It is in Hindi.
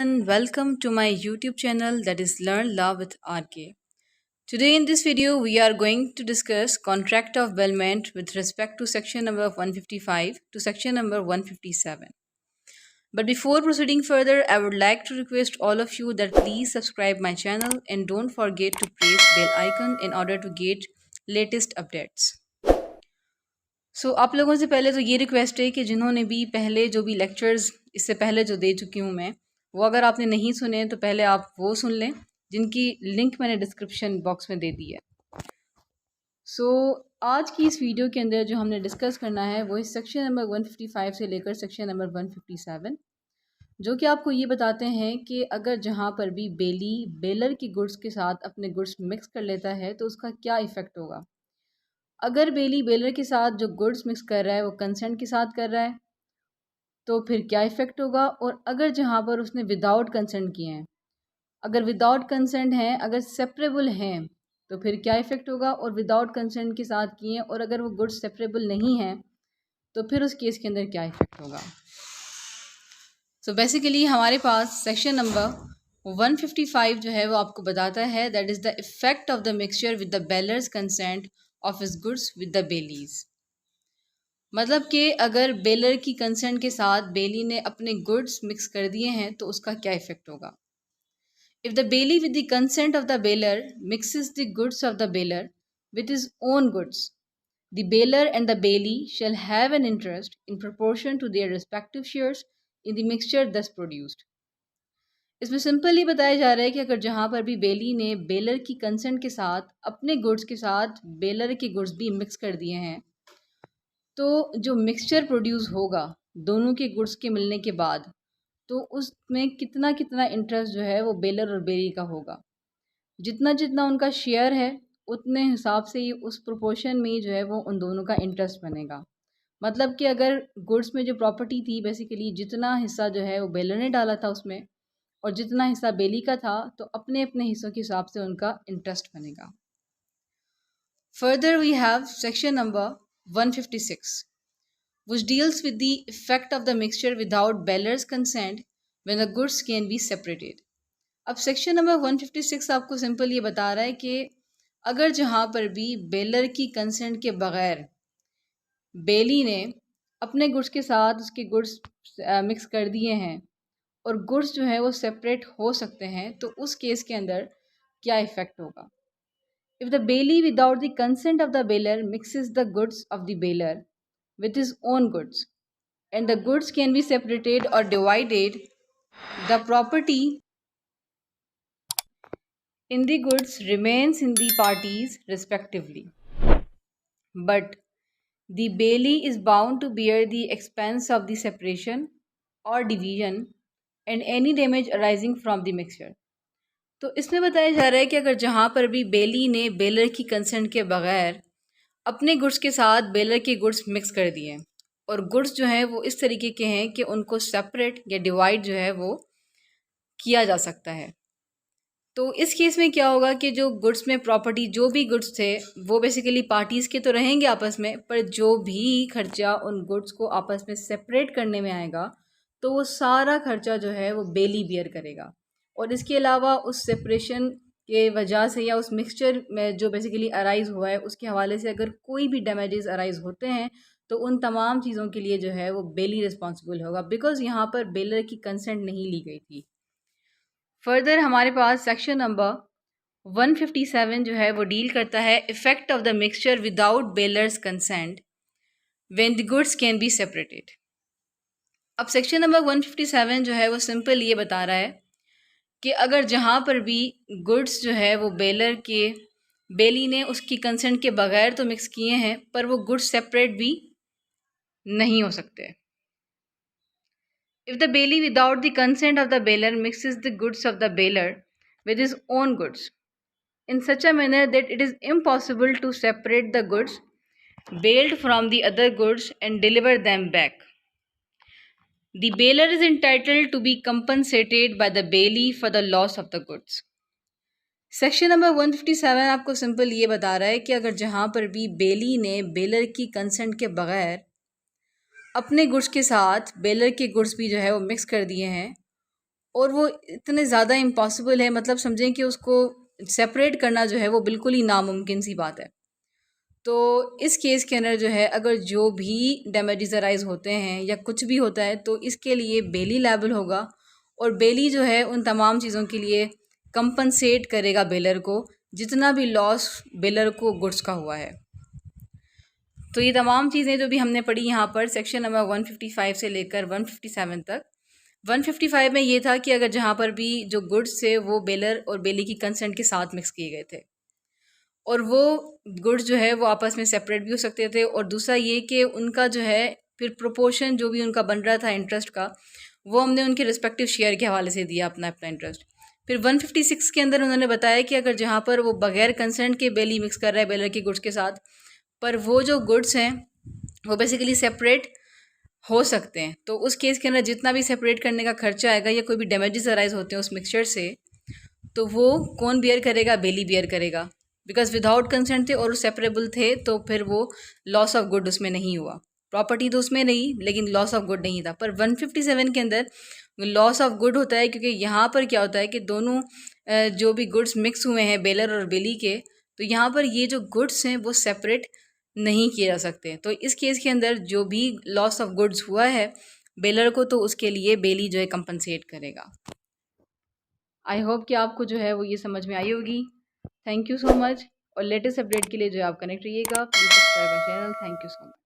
And welcome to my YouTube channel that is Learn Law with RK. Today in this video we are going to discuss contract of bailment with respect to section number 155 to section number 157. But before proceeding further, I would like to request all of you that please subscribe my channel and don't forget to press bell icon in order to get latest updates. आप लोगों से पहले तो ये रिक्वेस्ट है कि जिन्होंने भी पहले जो भी लेक्चर्स इससे पहले जो दे चुकी हूँ मैं, वो अगर आपने नहीं सुने तो पहले आप वो सुन लें, जिनकी लिंक मैंने डिस्क्रिप्शन बॉक्स में दे दी है। आज की इस वीडियो के अंदर जो हमने डिस्कस करना है वो इस सेक्शन नंबर 155 से लेकर सेक्शन नंबर 157, जो कि आपको ये बताते हैं कि अगर जहाँ पर भी बेली बेलर की गुड्स के साथ अपने गुड्स मिक्स कर लेता है तो उसका क्या इफ़ेक्ट होगा। अगर बेली बेलर के साथ जो गुड्स मिक्स कर रहा है वो कंसेंट के साथ कर रहा है तो फिर क्या इफ़ेक्ट होगा, और अगर जहाँ पर उसने विदाउट कंसेंट किए हैं, अगर विदाउट कंसेंट हैं, अगर सेपरेबल हैं तो फिर क्या इफ़ेक्ट होगा, और विदाउट कंसेंट के साथ किए हैं और अगर वो गुड्स सेपरेबल नहीं हैं तो फिर उस केस के अंदर क्या इफ़ेक्ट होगा। बेसिकली हमारे पास सेक्शन नंबर 155 जो है वो आपको बताता है that is the effect of the mixture with the bailor's consent of his goods with the bailee's. मतलब कि अगर बेलर की कंसेंट के साथ बेली ने अपने गुड्स मिक्स कर दिए हैं तो उसका क्या इफ़ेक्ट होगा। If the bailee with the consent of the bailor mixes the goods of the bailor with his own goods, the bailor and the bailee shall have an interest in proportion to their respective shares in the mixture thus produced. इसमें सिंपली बताया जा रहा है कि अगर जहाँ पर भी बेली ने बेलर की कंसेंट के साथ अपने गुड्स के साथ बेलर के गुड्स भी मिक्स कर दिए हैं तो जो मिक्सचर प्रोड्यूस होगा दोनों के गुड्स के मिलने के बाद, तो उसमें कितना कितना इंटरेस्ट जो है वो बेलर और बेली का होगा। जितना जितना उनका शेयर है उतने हिसाब से ही उस प्रोपोर्शन में जो है वो उन दोनों का इंटरेस्ट बनेगा। मतलब कि अगर गुड्स में जो प्रॉपर्टी थी, बेसिकली जितना हिस्सा जो है वो बेलर ने डाला था उसमें और जितना हिस्सा बेली का था, तो अपने अपने हिस्सों के हिसाब से उनका इंटरेस्ट बनेगा। Further we have section number 156 which deals with the effect of the mixture without Beller's consent when the goods can be separated। अब सेक्शन नंबर 156 आपको सिंपल ये बता रहा है कि अगर जहाँ पर भी बेलर की कंसेंट के बग़ैर बेली ने अपने गुड्स के साथ उसके गुड्स मिक्स कर दिए हैं और गुड्स जो है वो सेपरेट हो सकते हैं, तो उस केस के अंदर क्या इफ़ेक्ट होगा। If the Bailey without the consent of the bailor mixes the goods of the baler with his own goods and the goods can be separated or divided, the property in the goods remains in the parties respectively, but the bailey is bound to bear the expense of the separation or division and any damage arising from the mixture। तो इसमें बताया जा रहा है कि अगर जहाँ पर भी बेली ने बेलर की कंसेंट के बगैर अपने गुड्स के साथ बेलर के गुड्स मिक्स कर दिए और गुड्स जो हैं वो इस तरीके के हैं कि उनको सेपरेट या डिवाइड जो है वो किया जा सकता है, तो इस केस में क्या होगा कि जो गुड्स में प्रॉपर्टी जो भी गुड्स थे वो बेसिकली पार्टीज़ के तो रहेंगे आपस में, पर जो भी खर्चा उन गुड्स को आपस में सेपरेट करने में आएगा तो वो सारा खर्चा जो है वो बेली बियर करेगा। और इसके अलावा उस सेपरेशन के वजह से या उस मिक्सचर में जो बेसिकली अराइज़ हुआ है उसके हवाले से अगर कोई भी डैमेजेस अराइज़ होते हैं तो उन तमाम चीज़ों के लिए जो है वो बेली रिस्पॉन्सिबल होगा, बिकॉज़ यहाँ पर बेलर की कंसेंट नहीं ली गई थी। फर्दर हमारे पास सेक्शन नंबर 157 जो है वो डील करता है effect of the mixture without bailor's consent when the goods can be separated. अब सेक्शन नंबर 157 जो है वो सिंपल ये बता रहा है कि अगर जहाँ पर भी गुड्स जो है वो बेली ने उसकी कंसेंट के बगैर तो मिक्स किए हैं पर वो गुड्स सेपरेट भी नहीं हो सकते। If the bailey without the consent of the bailor mixes the goods of the bailor with his own goods in such a manner that it is impossible to separate the goods bailed from the other goods and deliver them back, the bailor is entitled to be compensated by the bailey for the loss of the goods। Section number 157 आपको सिंपल ये बता रहा है कि अगर जहाँ पर भी बेली ने बेलर की कंसेंट के बगैर अपने गुड्स के साथ बेलर के गुड्स भी जो है वो मिक्स कर दिए हैं और वो इतने ज़्यादा इम्पॉसिबल है, मतलब समझें कि उसको सेपरेट करना जो है वो बिल्कुल ही नामुमकिन सी बात है। तो इस केस के अंदर जो है, अगर जो भी डैमेजेस अराइज होते हैं या कुछ भी होता है तो इसके लिए बेली लायबल होगा, और बेली जो है उन तमाम चीज़ों के लिए कंपनसेट करेगा बेलर को, जितना भी लॉस बेलर को गुड्स का हुआ है। तो ये तमाम चीज़ें जो भी हमने पढ़ी यहाँ पर सेक्शन नंबर 155 से लेकर 157 तक। 155 में ये था कि अगर जहाँ पर भी जो गुड्स थे वो बेलर और बेली की कंसेंट के साथ मिक्स किए गए थे, और वो गुड्स जो है वो आपस में सेपरेट भी हो सकते थे, और दूसरा ये कि उनका जो है फिर प्रोपोर्शन जो भी उनका बन रहा था इंटरेस्ट का, वो हमने उनके रिस्पेक्टिव शेयर के हवाले से दिया अपना अपना इंटरेस्ट। फिर 156 के अंदर उन्होंने बताया कि अगर जहाँ पर वो बगैर कंसेंट के बेली मिक्स कर रहा है बेलर के गुड्स के साथ, पर वो जो गुड्स हैं वो बेसिकली सेपरेट हो सकते हैं, तो उस केस के अंदर जितना भी सेपरेट करने का खर्चा आएगा या कोई भी डैमेजेस अराइज होते हैं उस मिक्सचर से, तो वो कौन बियर करेगा? बेली बियर करेगा, बिकॉज विदाउट कंसेंट थे और सेपरेबल थे, तो फिर वो लॉस ऑफ गुड उसमें नहीं हुआ। प्रॉपर्टी तो उसमें नहीं, लेकिन लॉस ऑफ गुड नहीं था। पर 157 के अंदर लॉस ऑफ गुड होता है, क्योंकि यहाँ पर क्या होता है कि दोनों जो भी गुड्स मिक्स हुए हैं बेलर और बेली के, तो यहाँ पर ये जो गुड्स हैं वो सेपरेट नहीं किए जा सकते। तो इस केस के अंदर जो भी लॉस ऑफ गुड्स हुआ है बेलर को, तो उसके लिए बेली जो है कंपनसेट करेगा। आई होप कि आपको जो है वो ये समझ में आई होगी। थैंक यू सो मच, और लेटेस्ट अपडेट के लिए जो है आप कनेक्ट रहिएगा। Please subscribe my channel. Thank you so much.